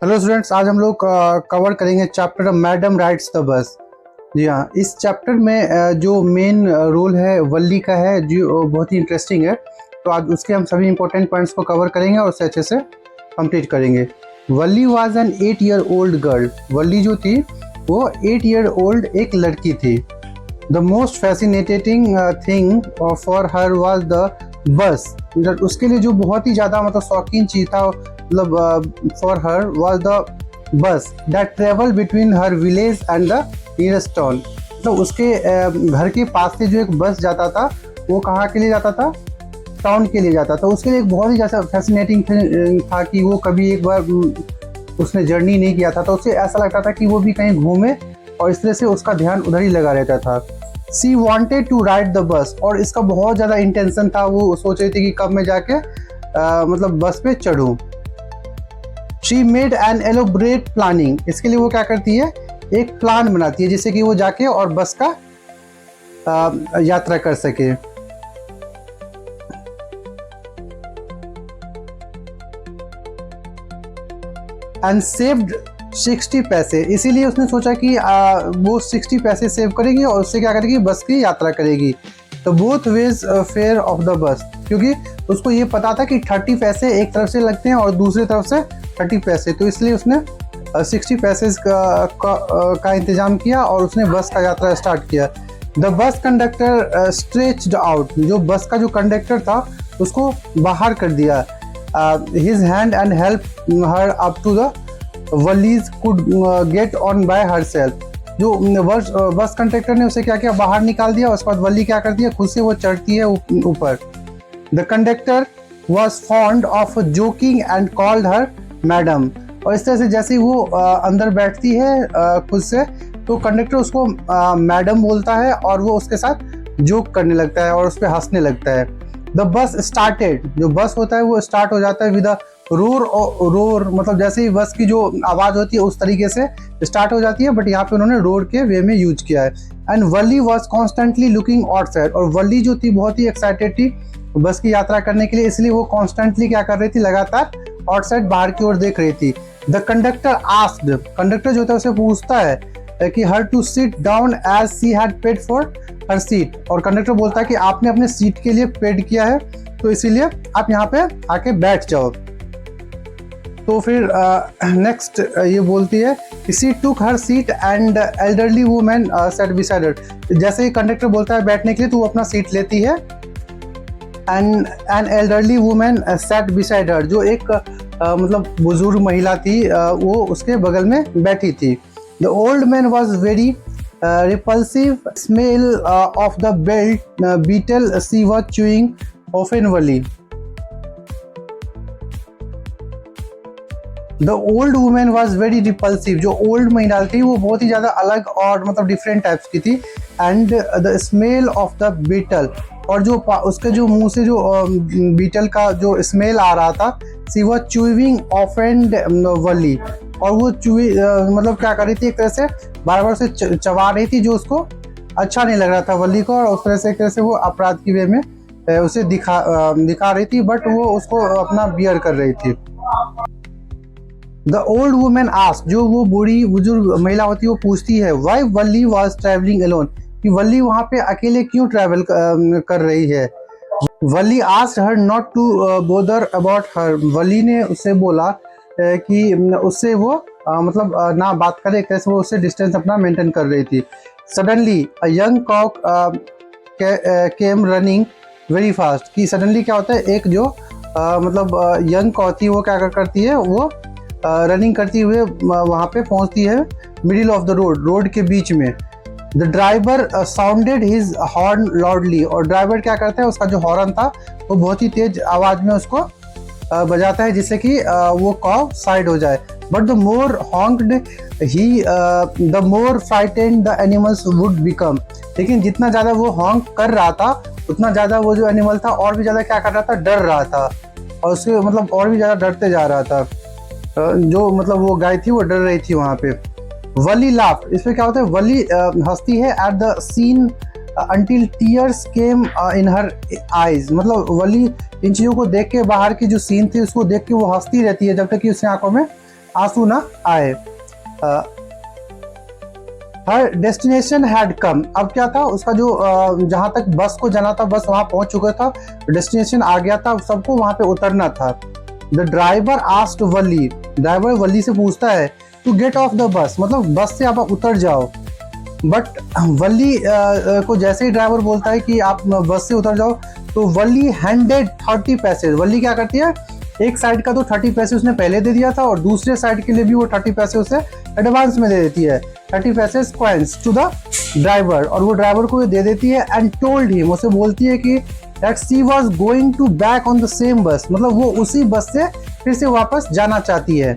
Hello students, आज हम लोग कवर करेंगे chapter madam rides the bus. जी हाँ, इस चैप्टर में जो मेन रोल है वल्ली का है, जो बहुत ही इंटरेस्टिंग है। तो आज उसके हम सभी इंपॉर्टेंट पॉइंट्स को कवर करेंगे और उसे अच्छे से कंप्लीट करेंगे। Valli was an 8 year old गर्ल। वल्ली जो थी वो 8 year old एक लड़की थी। The most fascinating thing for her was the bus. उसके लिए जो बहुत ही ज़्यादा मतलब शौकीन चीज़ था, मतलब फॉर हर वाज द बस that travel between her village and the nearest town. मतलब उसके घर के पास से जो एक बस जाता था वो कहाँ के लिए जाता था? टाउन के लिए जाता था। उसके लिए एक बहुत ही ज़्यादा फैसिनेटिंग था कि वो कभी एक बार उसने जर्नी नहीं किया था, तो उसे ऐसा लगता था कि वो भी कहीं घूमे और इस तरह से उसका ध्यान उधर ही लगा रहता था। She wanted to ride the bus, और इसका बहुत ज़्यादा इंटेंशन था। वो सोच रही थी कि कब मैं जाके मतलब बस पे चढ़ूँ। She made an elaborate planning. इसके लिए वो क्या करती है? एक प्लान बनाती है जिससे कि वो जाके और बस का यात्रा कर सके। एंड सेव्ड 60 पैसे। इसीलिए उसने सोचा कि वो 60 पैसे सेव करेगी और उससे क्या करेगी? बस की यात्रा करेगी। तो both ways fair of the bus, क्योंकि उसको ये पता था कि 30 पैसे एक तरफ से लगते हैं और दूसरी तरफ से 30 पैसे, तो इसलिए उसने 60 पैसे का इंतजाम किया और उसने बस का यात्रा स्टार्ट किया। The bus conductor stretched out. जो बस का जो कंडक्टर था उसको बाहर कर दिया। His hand and help her up to the Valli's could get on by herself. जो बस कंडक्टर ने उसे क्या किया? बाहर निकाल दिया। उसके बाद वली क्या करती है? खुद से वो चढ़ती है ऊपर। The conductor was fond of joking and called her madam. और इस तरह से जैसे ही वो अंदर बैठती है खुद से, तो कंडक्टर उसको मैडम बोलता है और वो उसके साथ जोक करने लगता है और उस पर हंसने लगता है। The bus started. जो बस होता है वो स्टार्ट हो जाता है विद अ रोर। रोर मतलब जैसे ही बस की जो आवाज़ होती है उस तरीके से स्टार्ट हो जाती है, बट यहाँ पे उन्होंने रोर के वे में यूज किया है। And Wali was constantly looking outside. और वली जो थी बहुत ही एक्साइटेड थी बस की यात्रा करने के लिए, इसलिए वो कॉन्स्टेंटली क्या कर रही थी? लगातार आउटसाइड बाहर की ओर देख रही थी। The conductor asked. कंडक्टर जो होता है उसे पूछता है कि her to sit down as she had paid for her seat. और कंडक्टर बोलता है कि आपने अपने सीट के लिए पेड किया है, तो इसीलिए आप यहाँ पे आके बैठ जाओ। तो फिर नेक्स्ट ये बोलती है कि she took her seat and elderly women sat beside her. जैसे ही कंडक्टर बोलता है बैठने के लिए तो वो अपना सीट लेती है। And an elderly women sat beside हर। जो एक मतलब बुजुर्ग महिला थी वो उसके बगल में बैठी थी। The old man was very repulsive smell of the beetle she was chewing offensively. The old woman was very repulsive. जो old महिला थी वो बहुत ही ज़्यादा अलग और मतलब डिफरेंट टाइप्स की थी। And the smell of the beetle, और जो उसके जो मुंह से जो बीटल का जो स्मेल आ रहा था, she was chewing offensively। और वो चूही मतलब क्या कर रही थी? एक तरह से बार बार उसे चबा रही थी, जो उसको अच्छा नहीं लग रहा था वली को, और उस तरह से एक तरह से वो अपराध की वे में उसे दिखा रही थी, बट वो उसको अपना बियर कर रही थी। The old women asked. जो वो बूढ़ी बुजुर्ग महिला होती है वो पूछती है why Wali was travelling alone, कि वली वहाँ पे अकेले क्यों ट्रैवल कर रही है। Valli asked her not to bother about her. Valli ने उससे बोला कि उससे वो मतलब ना बात करे, कैसे वो उससे डिस्टेंस अपना मेंटेन कर रही थी। Suddenly a young cock came running very fast. कि सडनली क्या होता है? एक जो मतलब यंग कॉक थी वो क्या करती है? वो रनिंग करती हुए वहाँ पे पहुँचती है मिडिल ऑफ द रोड के बीच में। The driver sounded his horn loudly. और ड्राइवर क्या करता है? उसका जो हॉर्न था वो बहुत ही तेज आवाज़ में उसको बजाता है जिससे कि वो कॉ साइड हो जाए। But the more honked he the more frightened the animals would become. लेकिन जितना ज़्यादा वो हॉन्क कर रहा था उतना ज़्यादा वो जो एनिमल था और भी ज़्यादा क्या कर रहा था? डर रहा था, और उसके मतलब और भी ज़्यादा डरते जा रहा था। जो मतलब वो गाय थी वो डर रही थी वहाँ पे। Wally laugh. इसमें क्या होता है? वली हंसती है at the scene until tears came in her eyes। मतलब वली इन चीज़ों को देख के, बाहर की जो सीन थी उसको देख के वो हंसती रहती है जब तक कि उसकी आंखों में आंसू ना आए। हर डेस्टिनेशन हैड कम, अब क्या था उसका जो जहां तक बस को जाना था बस वहां पहुंच चुका था, डेस्टिनेशन आ गया था, सबको वहां पे उतरना था। The driver asked Valli, driver Valli से पूछता है to get of the bus, मतलब बस से आप उतर जाओ। बट वली को जैसे ही ड्राइवर बोलता है कि आप बस से उतर जाओ, तो वली हैंडेड 30 पैसे, वली क्या करती है, एक साइड का तो 30 पैसे उसने पहले दे दिया था और दूसरे साइड के लिए भी वो 30 पैसे उसे एडवांस में दे देती है, 30 पैसे कॉइन्स टू द ड्राइवर, और वो ड्राइवर को दे देती है। एंड टोल्ड हिम, उसे बोलती है कि that she was going to back on the same bus, मतलब वो उसी बस से फिर से वापस जाना चाहती है।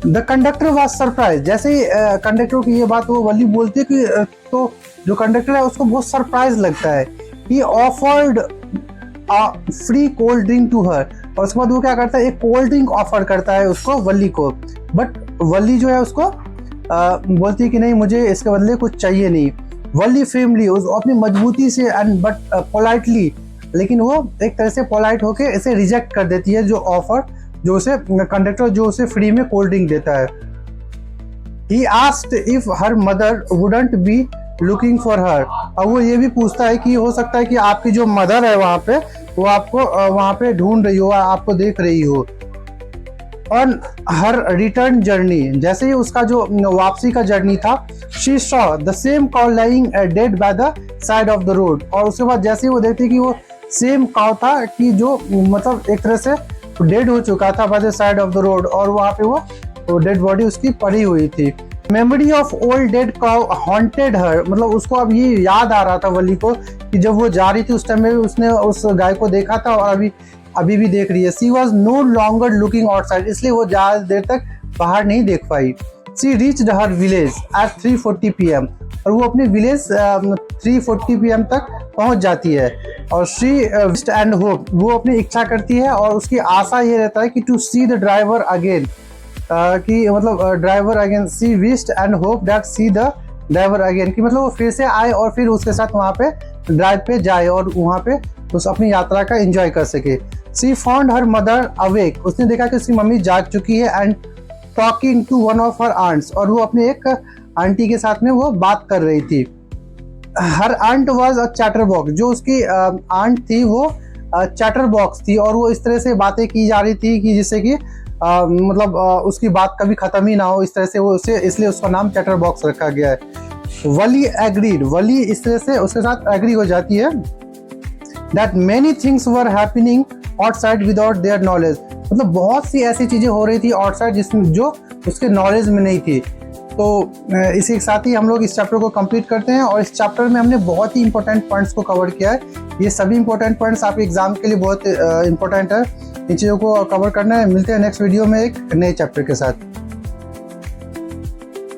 द कंडक्टर वाज सरप्राइज, जैसे ही कंडक्टर की ये बात वो वली बोलती है कि तो जो कंडक्टर है उसको बहुत सरप्राइज लगता है। He offered free cold drink to her, और उसके बाद वो क्या करता है, एक कोल्ड ड्रिंक ऑफर करता है उसको, वली को। बट वली जो है उसको बोलती है कि नहीं, मुझे इसके बदले कुछ चाहिए नहीं। वली फेमली, अपनी मजबूती से एंड बट पोलाइटली, लेकिन वो एक तरह से पोलाइट होके इसे रिजेक्ट कर देती है, जो ऑफर जो उसे कंडक्टर जो उसे फ्री में कोल्ड ड्रिंक देता है। He asked if her mother wouldn't be looking for her, और वो ये भी पूछता है कि हो सकता है कि आपकी जो मदर है वहाँ पे वो आपको वहाँ पे ढूंढ रही हो, आपको देख रही हो। ऑन हर रिटर्न जर्नी, जैसे ही उसका जो वापसी का जर्नी था, she saw the same cow lying dead by the side of the road, और उसके बाद जैसे ही वो देखती कि वो सेम काउ था कि जो मतलब एक तरह से डेड हो चुका था by the side of the road, और वहाँ पे वो डेड बॉडी उसकी पड़ी हुई थी। Memory of old dead cow haunted her, मतलब उसको अब ये याद आ रहा था वली को कि जब वो जा रही थी उस टाइम में उसने उस गाय को देखा था और अभी भी देख रही है। She was no longer looking outside, इसलिए वो ज़्यादा देर तक बाहर नहीं देख पाई। She reached her village at 3:40 PM, और वो अपने विलेज 3:40 PM तक पहुंच जाती है। और शी विश्ड एंड होप, वो अपनी इच्छा करती है और उसकी आशा ये रहता है कि to see the driver again, कि मतलब driver again, she wished and hope that see the driver again, कि मतलब वो फिर से आए और फिर उसके साथ वहाँ पे ड्राइव पे जाए और वहाँ पे उस अपनी यात्रा का एंजॉय कर सके। She found her mother awake, उसने देखा कि उसकी मम्मी जाग चुकी है, and talking to one of her aunts, और वो अपने एक आंटी के साथ में वो बात कर रही थी। Her aunt was a chatterbox, जो उसकी आंट थी वो चैटर बॉक्स थी, और वो इस तरह से बातें की जा रही थी कि जिससे कि मतलब उसकी बात कभी खत्म ही ना हो, इस तरह से वो उसे, इसलिए उसका नाम चैटर बॉक्स रखा गया है। वली एग्रीड, वली इस तरह से उसके साथ एग्री हो जाती है। That many things were happening outside without their knowledge, मतलब बहुत सी ऐसी चीजें हो रही थी आउटसाइड जिसमें जो उसके नॉलेज में नहीं थी। तो इसी के साथ ही हम लोग इस चैप्टर को कंप्लीट करते हैं, और इस चैप्टर में हमने बहुत ही इंपॉर्टेंट पॉइंट्स को कवर किया है। ये सभी इंपॉर्टेंट पॉइंट्स आपके एग्जाम के लिए बहुत इंपॉर्टेंट है, इन चीज़ों को कवर करना है। मिलते हैं नेक्स्ट वीडियो में एक नए चैप्टर के साथ।